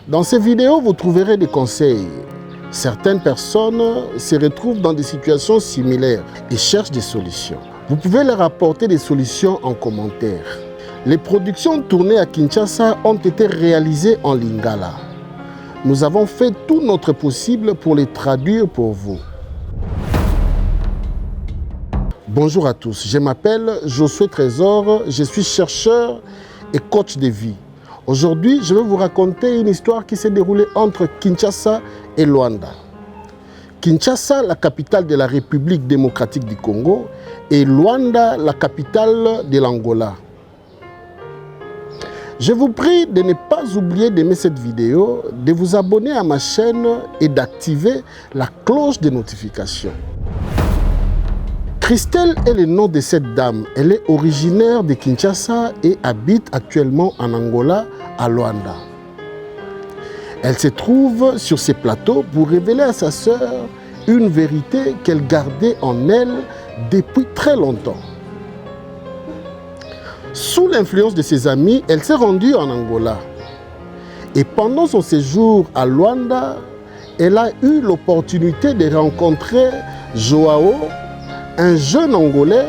Dans ces vidéos, vous trouverez des conseils. Certaines personnes se retrouvent dans des situations similaires et cherchent des solutions. Vous pouvez leur apporter des solutions en commentaire. Les productions tournées à Kinshasa ont été réalisées en lingala. Nous avons fait tout notre possible pour les traduire pour vous. Bonjour à tous, je m'appelle Josué Trésor, je suis chercheur et coach de vie. Aujourd'hui, je vais vous raconter une histoire qui s'est déroulée entre Kinshasa et Luanda. Kinshasa, la capitale de la République démocratique du Congo, et Luanda, la capitale de l'Angola. Je vous prie de ne pas oublier d'aimer cette vidéo, de vous abonner à ma chaîne et d'activer la cloche de notification. Christelle est le nom de cette dame. Elle est originaire de Kinshasa et habite actuellement en Angola, à Luanda. Elle se trouve sur ces plateaux pour révéler à sa sœur une vérité qu'elle gardait en elle depuis très longtemps. Sous l'influence de ses amis, elle s'est rendue en Angola. Et pendant son séjour à Luanda, elle a eu l'opportunité de rencontrer Joao, un jeune Angolais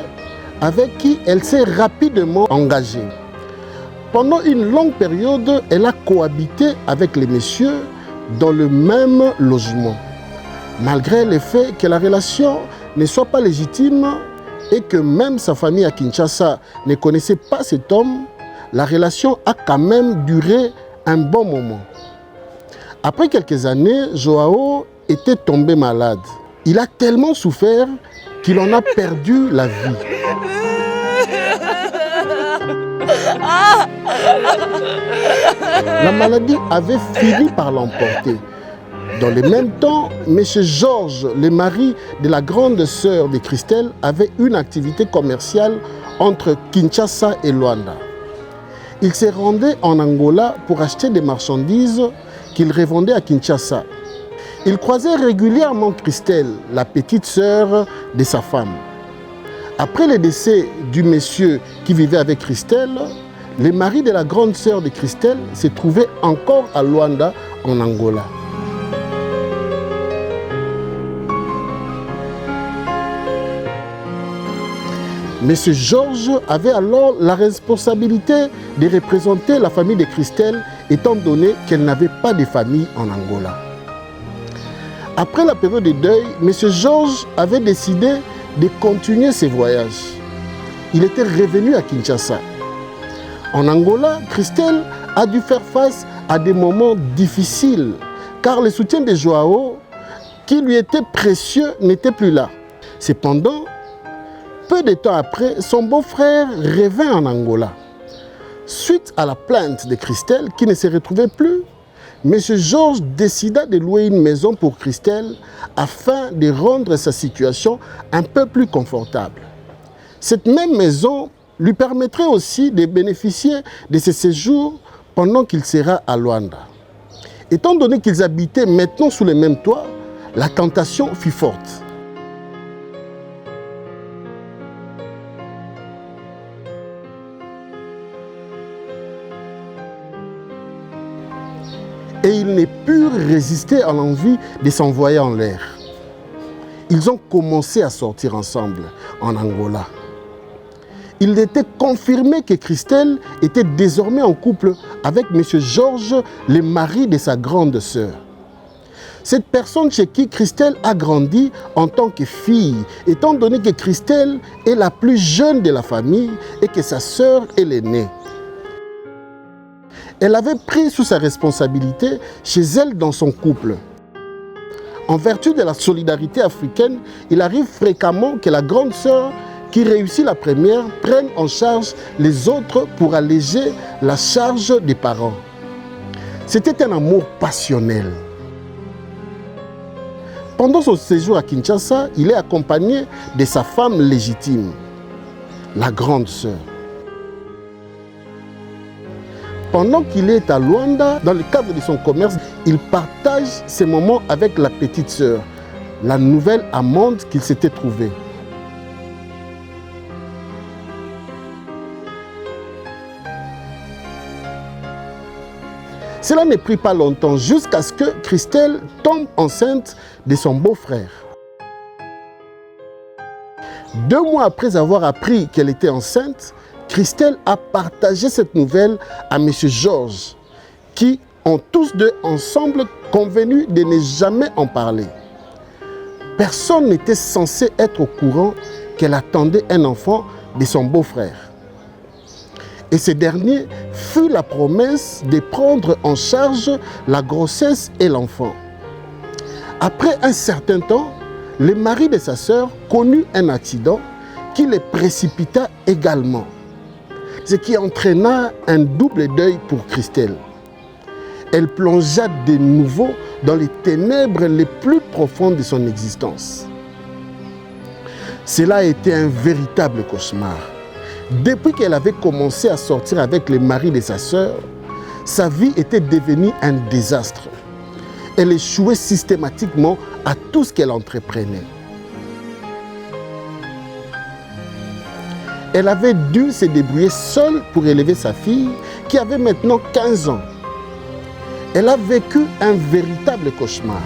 avec qui elle s'est rapidement engagée. Pendant une longue période, elle a cohabité avec les messieurs dans le même logement. Malgré le fait que la relation ne soit pas légitime et que même sa famille à Kinshasa ne connaissait pas cet homme, la relation a quand même duré un bon moment. Après quelques années, Joao était tombé malade. Il a tellement souffert qu'il en a perdu la vie. La maladie avait fini par l'emporter. Dans le même temps, M. Georges, le mari de la grande sœur de Christelle, avait une activité commerciale entre Kinshasa et Luanda. Il se rendait en Angola pour acheter des marchandises qu'il revendait à Kinshasa. Il croisait régulièrement Christelle, la petite sœur de sa femme. Après le décès du monsieur qui vivait avec Christelle, le mari de la grande sœur de Christelle se trouvait encore à Luanda, en Angola. Monsieur Georges avait alors la responsabilité de représenter la famille de Christelle, étant donné qu'elle n'avait pas de famille en Angola. Après la période de deuil, M. Georges avait décidé de continuer ses voyages. Il était revenu à Kinshasa. En Angola, Christelle a dû faire face à des moments difficiles, car le soutien de Joao, qui lui était précieux, n'était plus là. Cependant, peu de temps après, son beau-frère revint en Angola. Suite à la plainte de Christelle, qui ne se retrouvait plus, M. Georges décida de louer une maison pour Christelle afin de rendre sa situation un peu plus confortable. Cette même maison lui permettrait aussi de bénéficier de ses séjours pendant qu'il sera à Luanda. Étant donné qu'ils habitaient maintenant sous le même toit, la tentation fut forte. Et ils ne purent résister à l'envie de s'envoyer en l'air. Ils ont commencé à sortir ensemble en Angola. Il était confirmé que Christelle était désormais en couple avec M. Georges, le mari de sa grande sœur. Cette personne chez qui Christelle a grandi en tant que fille, étant donné que Christelle est la plus jeune de la famille et que sa sœur est l'aînée. Elle avait pris sous sa responsabilité chez elle dans son couple. En vertu de la solidarité africaine, il arrive fréquemment que la grande sœur qui réussit la première prenne en charge les autres pour alléger la charge des parents. C'était un amour passionnel. Pendant son séjour à Kinshasa, il est accompagné de sa femme légitime, la grande sœur. Pendant qu'il est à Luanda, dans le cadre de son commerce, il partage ses moments avec la petite sœur, la nouvelle amante qu'il s'était trouvée. Cela ne prit pas longtemps jusqu'à ce que Christelle tombe enceinte de son beau-frère. 2 mois après avoir appris qu'elle était enceinte, Christelle a partagé cette nouvelle à M. Georges, qui ont tous deux ensemble convenu de ne jamais en parler. Personne n'était censé être au courant qu'elle attendait un enfant de son beau-frère. Et ce dernier fut la promesse de prendre en charge la grossesse et l'enfant. Après un certain temps, le mari de sa sœur connut un accident qui le précipita également, ce qui entraîna un double deuil pour Christelle. Elle plongea de nouveau dans les ténèbres les plus profondes de son existence. Cela a été un véritable cauchemar. Depuis qu'elle avait commencé à sortir avec le mari de sa sœur, sa vie était devenue un désastre. Elle échouait systématiquement à tout ce qu'elle entreprenait. Elle avait dû se débrouiller seule pour élever sa fille, qui avait maintenant 15 ans. Elle a vécu un véritable cauchemar.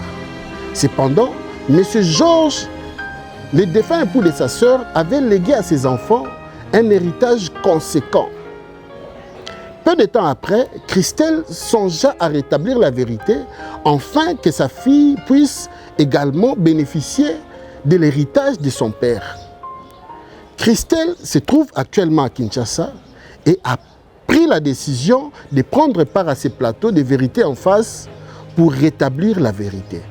Cependant, M. Georges, le défunt époux de sa sœur, avait légué à ses enfants un héritage conséquent. Peu de temps après, Christelle songea à rétablir la vérité, afin que sa fille puisse également bénéficier de l'héritage de son père. Christelle se trouve actuellement à Kinshasa et a pris la décision de prendre part à ces plateaux de vérité en face pour rétablir la vérité.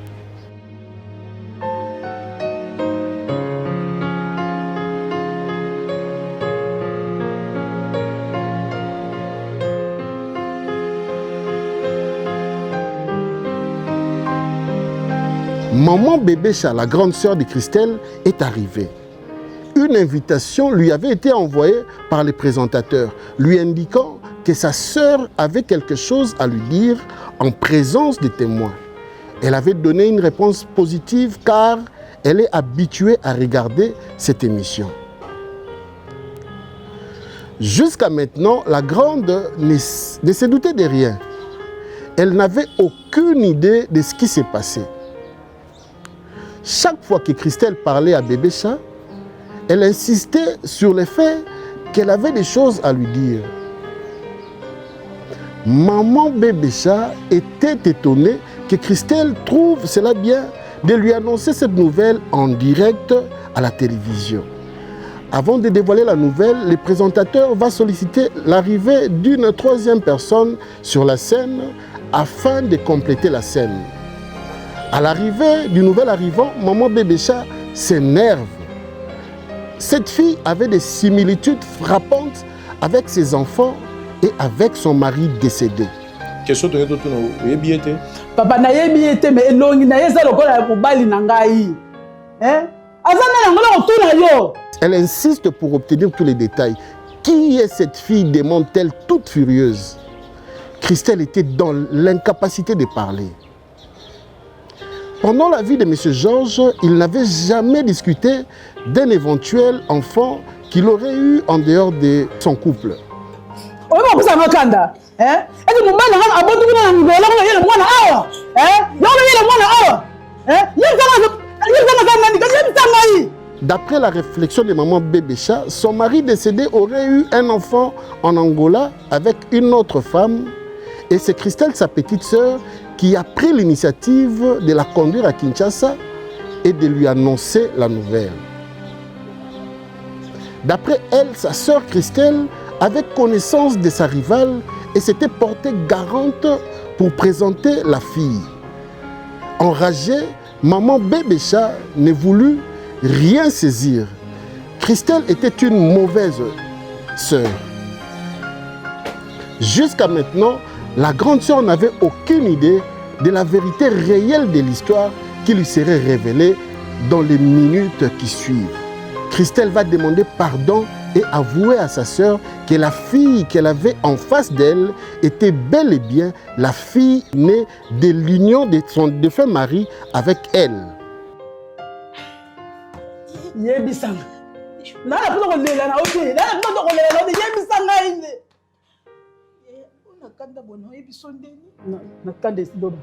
Maman Bébécha, la grande sœur de Christelle, est arrivée. Une invitation lui avait été envoyée par les présentateurs, lui indiquant que sa sœur avait quelque chose à lui dire en présence des témoins. Elle avait donné une réponse positive car elle est habituée à regarder cette émission. Jusqu'à maintenant, la grande ne se doutait de rien. Elle n'avait aucune idée de ce qui s'est passé. Chaque fois que Christelle parlait à Bébécha, elle insistait sur le fait qu'elle avait des choses à lui dire. Maman Bébécha était étonnée que Christelle trouve cela bien de lui annoncer cette nouvelle en direct à la télévision. Avant de dévoiler la nouvelle, le présentateur va solliciter l'arrivée d'une troisième personne sur la scène afin de compléter la scène. À l'arrivée du nouvel arrivant, maman Bébécha s'énerve. Cette fille avait des similitudes frappantes avec ses enfants et avec son mari décédé. Question de Papa na yebi ete mais elongi na yesa lokola mobali na ngai. Azana na ngolo otuna yo. Elle insiste pour obtenir tous les détails. Qui est cette fille demande-t-elle toute furieuse. Christelle était dans l'incapacité de parler. Pendant la vie de M. Georges, il n'avait jamais discuté d'un éventuel enfant qu'il aurait eu en dehors de son couple. D'après la réflexion de maman Bébécha, son mari décédé aurait eu un enfant en Angola avec une autre femme. Et c'est Christelle, sa petite sœur, qui a pris l'initiative de la conduire à Kinshasa et de lui annoncer la nouvelle. D'après elle, sa sœur Christelle avait connaissance de sa rivale et s'était portée garante pour présenter la fille. Enragée, maman Bébécha ne voulut rien saisir. Christelle était une mauvaise sœur. Jusqu'à maintenant, la grande sœur n'avait aucune idée de la vérité réelle de l'histoire qui lui serait révélée dans les minutes qui suivent. Christelle va demander pardon et avouer à sa sœur que la fille qu'elle avait en face d'elle était bel et bien la fille née de l'union de son défunt mari avec elle. kanda bono e biso ndeni na kanda esidoba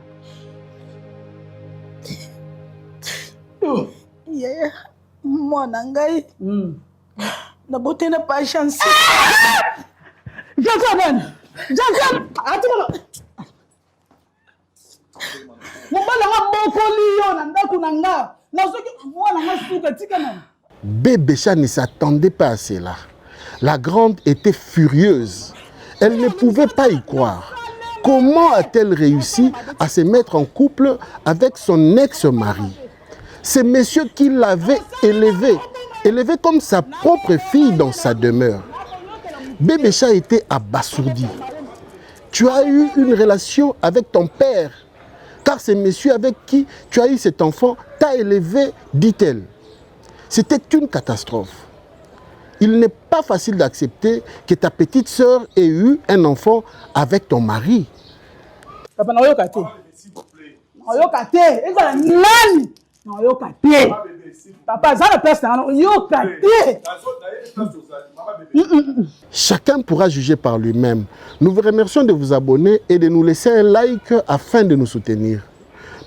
yaya mwana ngai na bote na pa chance jaza nani jaza atuma mobala nga bokoli yo na ndako na nga nazoki mwana nga suka tika nani. Bébécha ne s'attendait pas à cela. La grande était furieuse. Elle ne pouvait pas y croire. Comment a-t-elle réussi à se mettre en couple avec son ex-mari? C'est monsieur qui l'avait élevée comme sa propre fille dans sa demeure. Bébécha était abasourdi. Tu as eu une relation avec ton père, car c'est monsieur avec qui tu as eu cet enfant t'a élevé, dit-elle. C'était une catastrophe. Il n'est pas facile d'accepter que ta petite sœur ait eu un enfant avec ton mari. Papa, naoyoka te. Naoyoka te. Ezala nani? Naoyoka te. Papa, ça la place naoyoka te. Chacun pourra juger par lui-même. Nous vous remercions de vous abonner et de nous laisser un like afin de nous soutenir.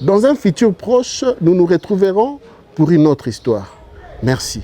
Dans un futur proche, nous nous retrouverons pour une autre histoire. Merci.